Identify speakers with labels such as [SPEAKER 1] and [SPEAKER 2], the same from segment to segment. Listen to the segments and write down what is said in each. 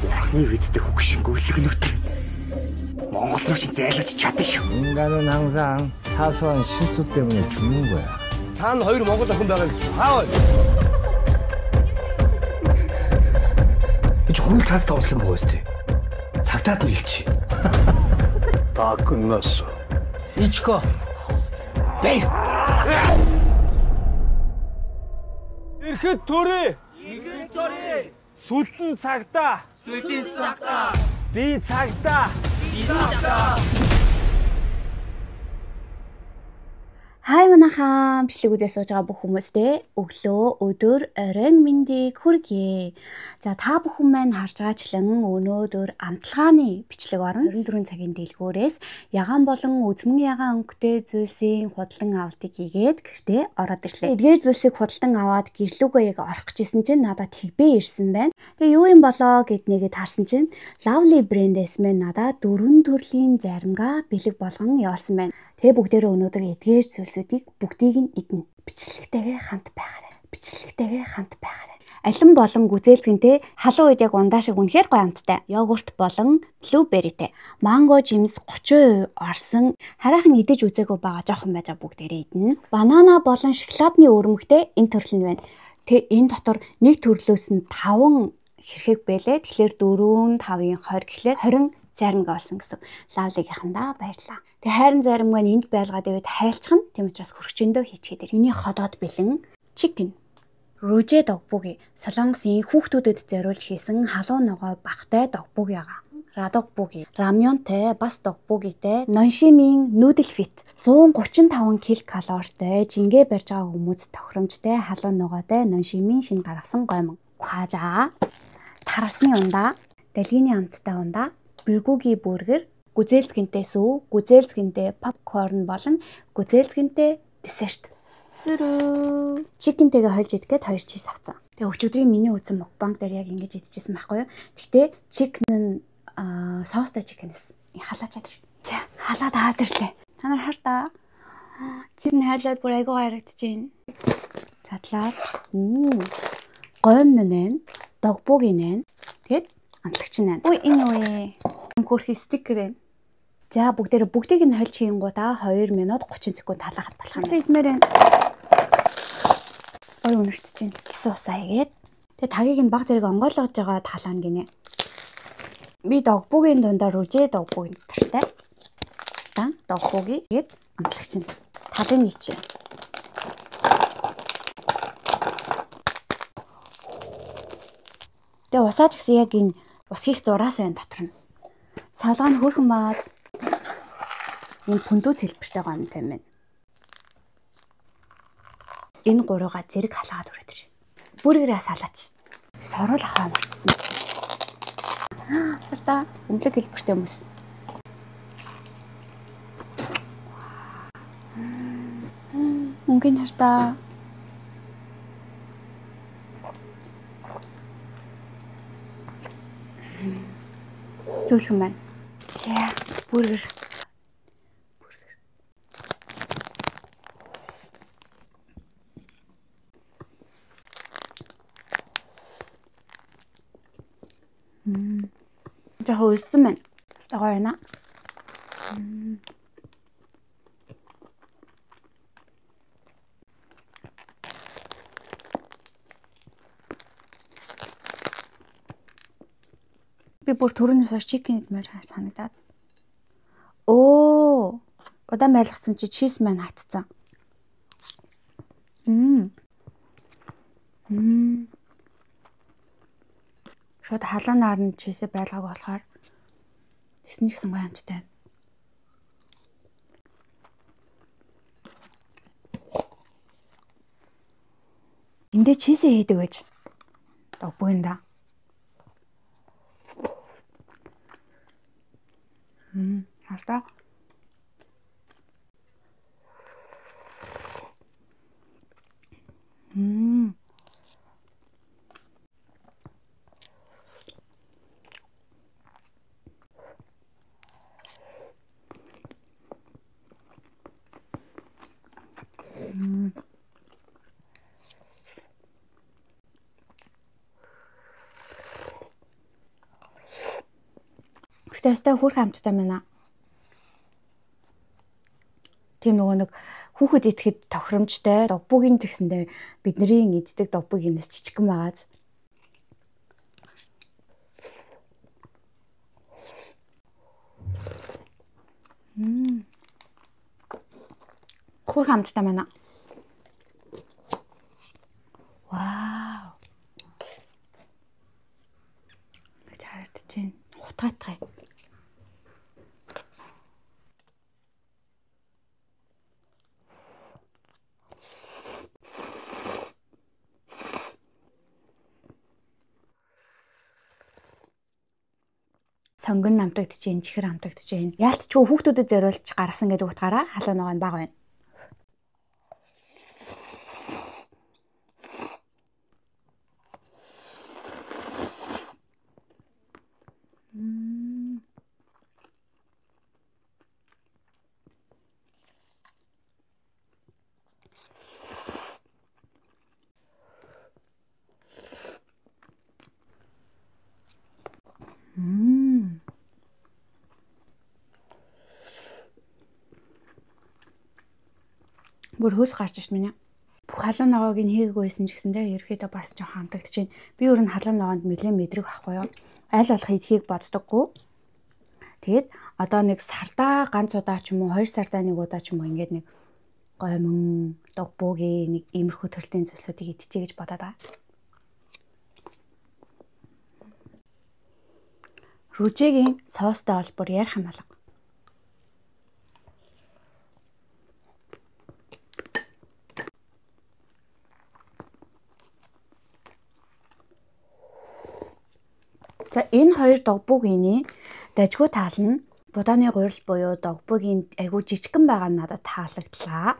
[SPEAKER 1] Бурхны визтэй хөгшин гүйлгэнүүтэр Монгол руу ч зайлуулж чадна шүү.
[SPEAKER 2] 인간은 항상 사소한 실수 때문에 죽는 거야.
[SPEAKER 3] 단 хоёр Монгол охин байгаа гэж хаа вэ?
[SPEAKER 2] 좋은 찬스 없으면 뭐였지? 삭다도 일치.
[SPEAKER 4] 다 끝났어.
[SPEAKER 2] 이치커. 네.
[SPEAKER 3] Ирэхэд төрөө. Сүлэн цагтаа. Би цагтаа.
[SPEAKER 5] Хай манайхаа бичлэг үзэж сууж байгаа бүх хүмүүстээ өглөө, өдөр, оройн мэндийг хүргье. За та бүхэн маань харж байгаачлан өнөөдөр амтлагааны бичлэг орно. 24 цагийн дэлгүүрээс ягаан болон үзмэн ягаан өнгөтэй зүйлсийн худалдан авалтыг хийгээд гэртээ ороод ирлээ. Эдгээр зүйлсийг худалдан аваад гэрлүүгээ яг орох гэжсэн чинь надад тэгбэ ирсэн байна. Тэгээ юу юм болоо гэднийгээ харсан чинь Lovely брэндээс мэн надад 4 төрлийн заримгаа бэлэг болгон явуулсан байна. Тэгээ бүгдээрээ өнөөдөр эдгээр зүйлсүүдийг бүгдийг нь идэнэ. Бичлэгтэйгээ хамт байгаарай. Алин болон гүзээлцгэнтэй халуун үед яг ундаа шиг үнэхээр гоё амттай. Йогурт болон блүүберритэй. Манго жимс 30% орсон. Хараахан идэж үзээгүй байгаа жоохон байж бүгдээрээ идэнэ. Банана болон шоколадны өрөмгтэй энэ төрөл нь байна. Тэгээ энэ дотор нэг төрлөөс нь 5 ширхэг бэлээ. Тэгэхээр 4, 5-ын 20 гэхлээр 20 заримгаа болсон гэсэн. Лавлигийнхандаа баярлаа. Тэгээ хайрын заримгаа энд байлгаад байвал хайлцхан тийм учраас хөргөчөндөө хийчихэд. Миний ходоод бэлэн chicken Ружэ догбуги Солонгосын хүүхдүүдэд зориулж хийсэн халуун ногоо багтай догбуги байгаа. Радогбуги рамёнтэй бас догбугитэй Ноншимийн нүүдэл фит 135 ккал жингээ барьж байгаа хүмүүс тохиромжтой халуун ногоотой Ноншимийн шинэ гаргасан гомон. Кважа тарасны ундаа, дэлгийний амттай ундаа, bulgogi бургер, гүзээлцгэнтэй сүү, гүзээлцгэнтэй попкорн болон гүзээлцгэнтэй десерт. Зүрүү. Чикентэйгээ хольж идэхэд 2 чиз авсан. Тэгээ өчигдрийн миний үзэн мукбанг дээр яг ингэж идчихсэн байхгүй юу? Гэхдээ чикен нь соустай чикенээс халаач чадар. За, халаад аваад ирлээ. Та нар хар та. Чиз нь хайлаад бүр айгуу харагдчихээн. Задлаад. Гомн нэн, догбуги нэн. Тэгээд амтлагч нэн. Ой, энэ юу вэ? Хөрхи стикер ээ. За бүгдийг нь хольж хийнгуудаа 2 минут 30 секунд талахад болох юм. Идмээр энэ. Ой өнөртөж чинь. Кис усаа хийгээд. Тэгээ тагийг нь баг зэрэг онгойлгож байгаа талаана гинэ. Би догбугийн дундаа ружэ догбугийн дотортой. Дан догбуги гээд амтлагч нь. Талын нийчээ. Тэгээ усаач гэсэн яг энэ усхийх зураас байна дотор нь. Салгаа нь хөөрхөн бааз. Энэ пүндүү цэлбэртэй гомтой юм байна. Энэ гурууга зэрэг халаагаад өрөөд ир. Бүргэрээ салаач. Сорол ахаа мартсан. Харта өмлөг хэлбэртэй хүмүүс. Мөнгөний харта. Зөөлхөн байна. За, бүргэр. Жохоо өссөн байна. Стагоо яана. Би бүр төрөнөөс хойш чикен идмээр санагдаад. Оо, удаан байлгацсан чи чиз маань хатцсан. Шууд халуун нарны чизээ байлгааг болохоор тэгсэн ч гэсэн гоё амттай. Эндээ чизээ хийдэг гэж. Догбуинда. Харта. Тэстэй хөөрхөн амттай байна. Тийм нөгөө нэг хүүхэд идэхэд тохиромжтой догбуугийн згсэндээ бидний иддэг догбуугийнээс жижигхэн байгааз. Хөөрхөн амттай байна. Вау. Харагдаж байна. Хутгаатай. Сонгон намтагдж जैन, чихэр хамтагдж जैन. Яалтчгүй хүүхдүүдэд зориулж гаргасан гэдэг утгаараа халуун ногоо нь бага байна. Бүр хөөс гарч ш минь. Бүх халуун ногоог нь хийгээгүй байсан ч гэсэндээ ерөөхдөө бас жоохон хамтагдж байна. Би өөр нь халуун ногоонд нэлээд мэдрэг байхгүй юу? Аль болох идхийг боддоггүй. Тэгэд одоо нэг сардаа ганц удаа ч юм уу 2 сардаа нэг удаа ч юм уу ингээд нэг гомон догбуугийн нэг иймэрхүү төрлийн зүйлсүүдийг идчихье гэж бодоод байгаа. Рүжигийн соостой бол бүр ярих юм болго. За энэ хоёр догбуугийн дажгүй таал нь будааны гурил буюу догбуугийн айгуу жижигхэн байгаа нь надад таалагдлаа.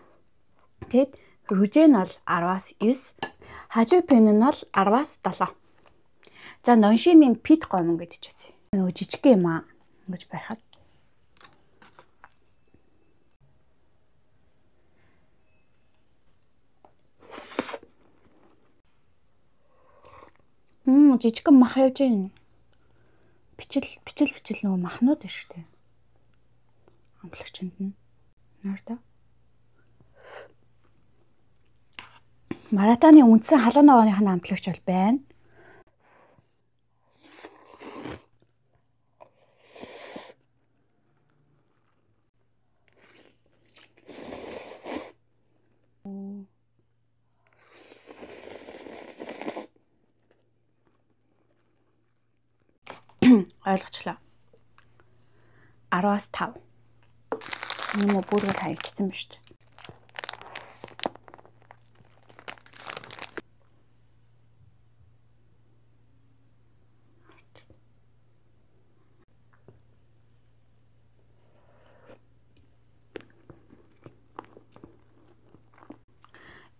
[SPEAKER 5] Тэгэд рүжээ нь бол 10-аас 9, хажуупин нь бол 10-аас 7. За ноншимын пит гомон гэдэг ч үгүй. Нөгөө жижигхэн юм аа ингэж барихад. Жижигхэн мах явж байна. Бичил нөгөө махнууд байна шүү дээ. Амтлагчинд нь. Наарда. Маратаны үндсэн халуун ногооных нь амтлагч бол байна. Ойлгочлаа. 10-аас 5. Энэ бүргэл харагдсан ба шүү дээ.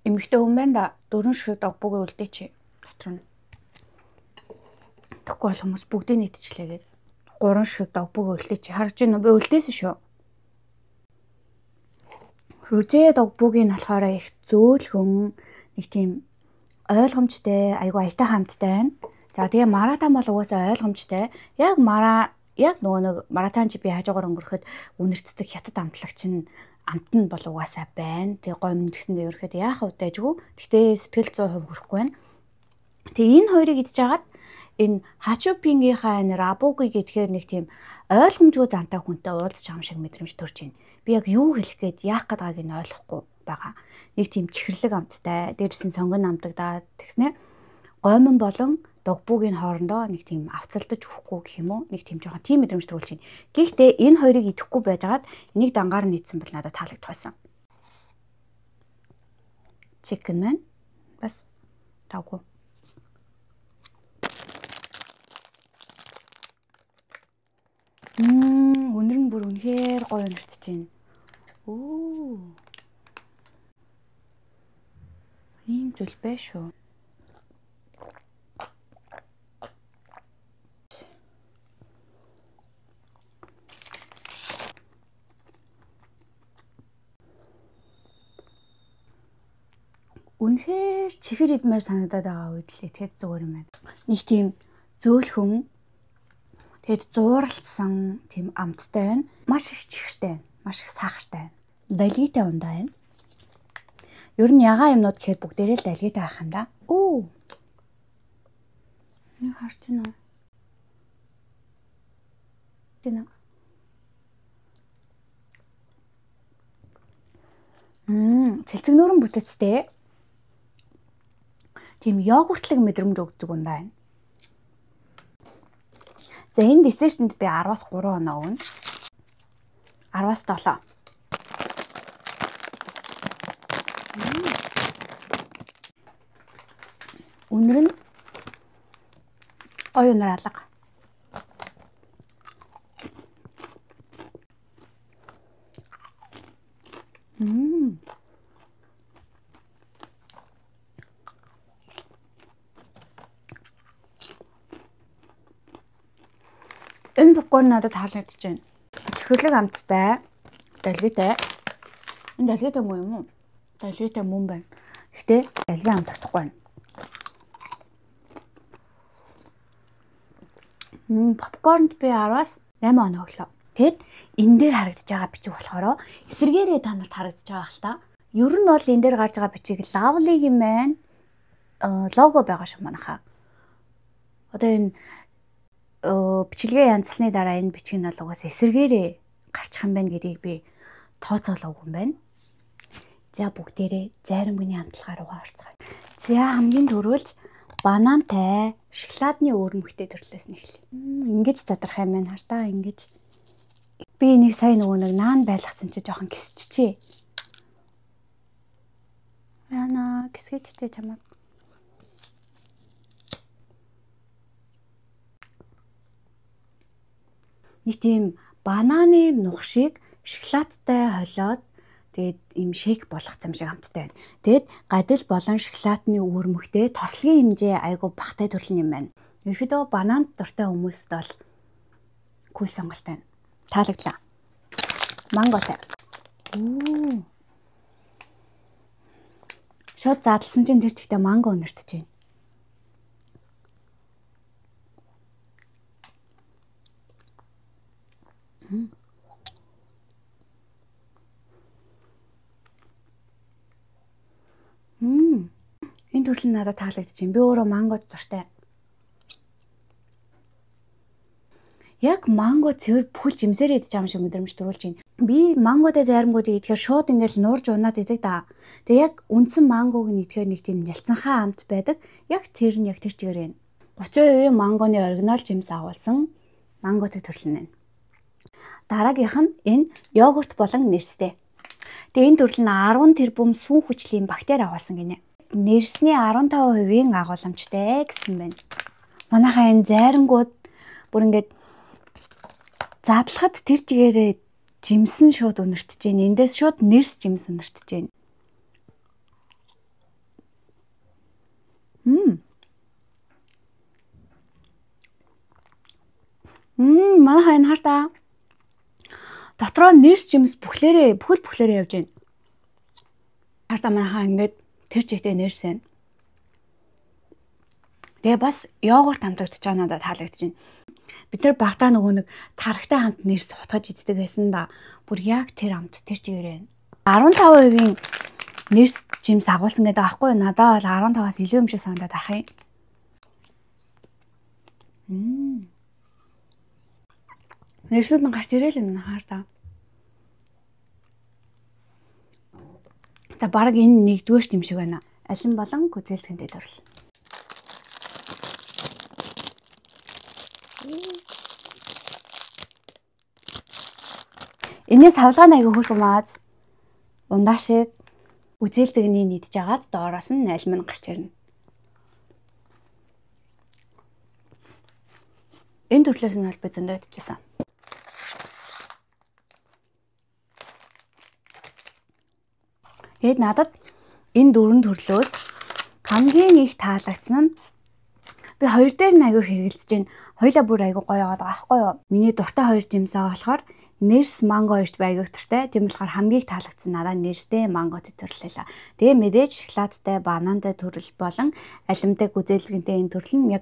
[SPEAKER 5] Эмэгтэй хүн байна да 4 шиг догбууг үлдээч дотор нь. Тэгэхгүй бол хүмүүс бүгдийг нийтчлээгээд 3 шиг догбууг үлдээч. Харж байна уу? Би үлдээсэн шүү. Рүжээ догбуугийн болохоор их зөөлхөн нэг тийм ойлгомжтой, айгу аятай хамттай байна. За тэгээ маратан бол угаасаа ойлгомжтой. Яг нөгөө нэг маратан чи би хажуугаар өнгөрөхөд үнэрцдэг хятад амтлагч нь амт нь бол угаасаа байна. Тэгээ гомн гэсэндээ ерөөхдөө яах вэ дайжгүй. Гэхдээ сэтгэл 100% хүрэхгүй байна. Тэгээ энэ хоёрыг идж хагаад энэ хачупингийнхаа энэ рабуги гэдгээр нэг тийм ойлгомжгүй зантай хүнтэй уулзч ам шиг мэдрэмж төрж байна. Би яг юу хэлэх гээд яах гээд байгааг нь ойлгохгүй байгаа. Нэг тийм чихэрлэг амттай, дээрс нь сонгон амтагдаад тэгснэ гомон болон догбуугийн хоорондоо нэг тийм авцалдаж өгөхгүй гэх юм уу? Нэг тийм жоохон тийм мэдрэмж төрүүлж байна. Гэхдээ энэ хоёрыг идэхгүй байжгаад энийг дангаар нь ийдсэн бол надад таалагдах байсан. Chicken man бас тавгүй. Өнөр нь бүр үнэхээр гоё өнөртөж байна. Ийм зүйл байх шүү. Үнэхээр чихэр идмээр санагдаад байгаа үед л итгэж зүгээр юм байна. Нэг тийм зөөлхөн Тэгэд зууралцсан тийм амттай байна. Маш их чихэртэй байна. Маш их сахартай байна. Далгитай ундаа байна. Ер нь ягаан юмнууд гэхээр бүгдээрээ л далгитай байх юм да. Оо. Нэг харж байна. Тэна. Цэлцэг нүүрэн бүтэцтэй. Тийм йогуртлаг мэдрэмж өгдөг ундаа байна. За энэ десертэнд би 10-аас 3 оноо өгнө. 10-аас 7. Үнэр нь гоё үнэр алга. Энэ попкорн надад таалагдж байна. Чихэрлэг амттай, далгитай. Энэ далгитай муу юм уу? Далгитай мөн байна. Гэтэ далги амтдахгүй байна. Попкорнд би 10-аас 8 оноо өглөө. Тэгэд энэ дээр харагдаж байгаа бичиг болохоор эсэргээрээ та нарт харагдаж байгаа хэл та. Ер нь бол энэ дээр гарч байгаа бичиг Lovely-гийн маань лого байгаа шүү манайхаа. Одоо энэ бичлэгээ янзлсны дараа энэ бичиг нь бол угаас эсэргээрээ гарчих юм байна гэдгийг би тооцоолоогүй юм байна. За бүгдээрээ зайрамгны амтлагаар угаарцгаая. За хамгийн түрүүлж банантай шоколадны өөрмөгтэй төрлөөс нь эхлэе. Ингэж задрах юм байна хартаа ингэж. Би энийг сая нөгөө нэг наан байлгацсан чи жоохон кисчихээ. Яна кисгэжтэй чамаа. Нэг тийм бананы нухшийг шоколадтай холиод тэгээд им шейк болгоцсон юм шиг амттай байна. Тэгэд гадил болон шоколадны өөрмөгтэй тослогийн хэмжээ айгу багтай төрлийн юм байна. Ерөнхийдөө бананд дуртай хүмүүст бол кул сонголттой байна. Таалагдлаа. Манготай. Шууд задлсан чинь тэр чигтээ манго өнөртөж байна. Энэ төрөл нь надад таалагдчих. Би өөрөө манго дуртай. Яг манго цэвэр бүхэл жимсээр идэж байгаа юм шиг мэдрэмж төрүүлж байна. Би манготой зайрамгуудыг идэхээр шууд ингээл нуурж унаад идэг да. Тэгээ яг үндсэн мангог нь идэхээр нэг тийм нялцанхаа амт байдаг. Яг тэр нь яг тэр чигээр байна. 30% мангоны оригинал жимс агуулсан манготой төрөл нь байна. Дараагийнх нь энэ йогурт болон нэрстэй. Тэгээ энэ төрөл нь 10 тэрбум сүн хүчлийн бактери агуулсан гинэ. Нэрсний 15%-ийн агууламжтай гэсэн байна. Манайхаа энэ зайрангууд бүр ингээд задлахад тэр чигээрээ жимсэн шууд өнөртөж байна. Эндээс шууд нэрс жимс өнөртөж байна. Манайхаа энэ хартаа дотроо нэрс жимс бүхлээрээ явж байна. Хартаа манайхаа ингээд тэр чигтээ нэрс байна. Тэгээ бас йогурт хамтагдаж байгаа надад таалагдж байна. Бид нар багтаа нөгөө нэг тархтай хамт нэрс хутгаж иддэг байсан да. Бүр яг тэр хамт тэр чигээр байна. 15%-ийн нэрс жимс агуулсан гэдэг аахгүй надад бол 15-аас илүү юм шиг санагдаад ах юм. Нэрсүүд нь гарч ирээл юм хаа. За баг энэ нэгдүгээр юм шиг байна. Алин болон гүзээлсэнтэй төрөл. Энэс хавлгаан аяга хөөрхөн мааз ундаа шиг үзээлдэгний нийдж агаад доороос нь алим нь гарч ирнэ. Энэ төрлөөс нь бол би зөндөө идчихсэн. Тэгэд надад энэ дөрвөн төрлөөс хамгийн их таалагдсан нь би хоёр дээр нь аягүй хэрэгэлдэж байна. Хоёлаа бүр аягүй гоё яваад байгаа байхгүй юу? Миний дуртай хоёр жимсээ болохоор нэрс манго хоёрт байгааг дуртай. Тийм болохоор хамгийн их таалагдсан надад нэрстэй манготой төрлөлээ. Тэгээ мэдээж шоколадтай, банантай төрөл болон алимтай гүзээлгэнтэй энэ төрөл нь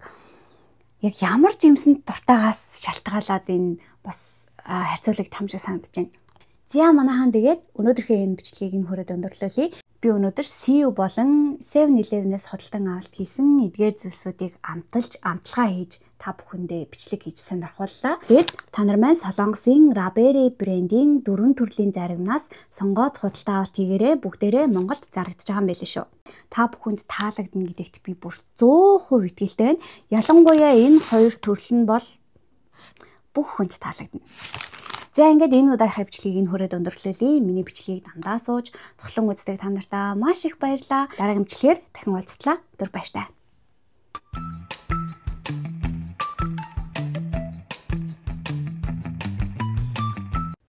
[SPEAKER 5] яг ямар жимсэнд дуртайгаас шалтгаалаад энэ бас харьцуулаг том шиг санагдаж байна. За манайхан тэгээд өнөөдрийнхөө энэ бичлэгийг энэ хүрээд өндөрлүүлье. Би өнөөдөр CU болон 7-Eleven-ээс худалдан авалт хийсэн эдгээр зүйлсүүдийг амталгаа хийж та бүхэндээ бичлэг хийж сонирхууллаа. Тэгээд та нар маань Солонгосын Raspberry брендийн 4 төрлийн заригнаас сонгоод худалдан авалт хийгээрээ бүгдээрээ Монголд зарагдаж байгаа юм байл шүү. Та бүхэнд таалагдана гэдэгт би бүр 100% итгэлтэй байна. Ялангуяа энэ хоёр төрөл нь бол бүх хүнд таалагдана. За ингээд энэ удаагийн бичлэгийг энэ хүрээд өндөрлүүлье. Миний бичлэгийг дандаа сууж, тоглон үздэг та нартаа маш их баярлалаа. Дараагийн бичлэгээр дахин уулзтлаа. Өдөр баяртай.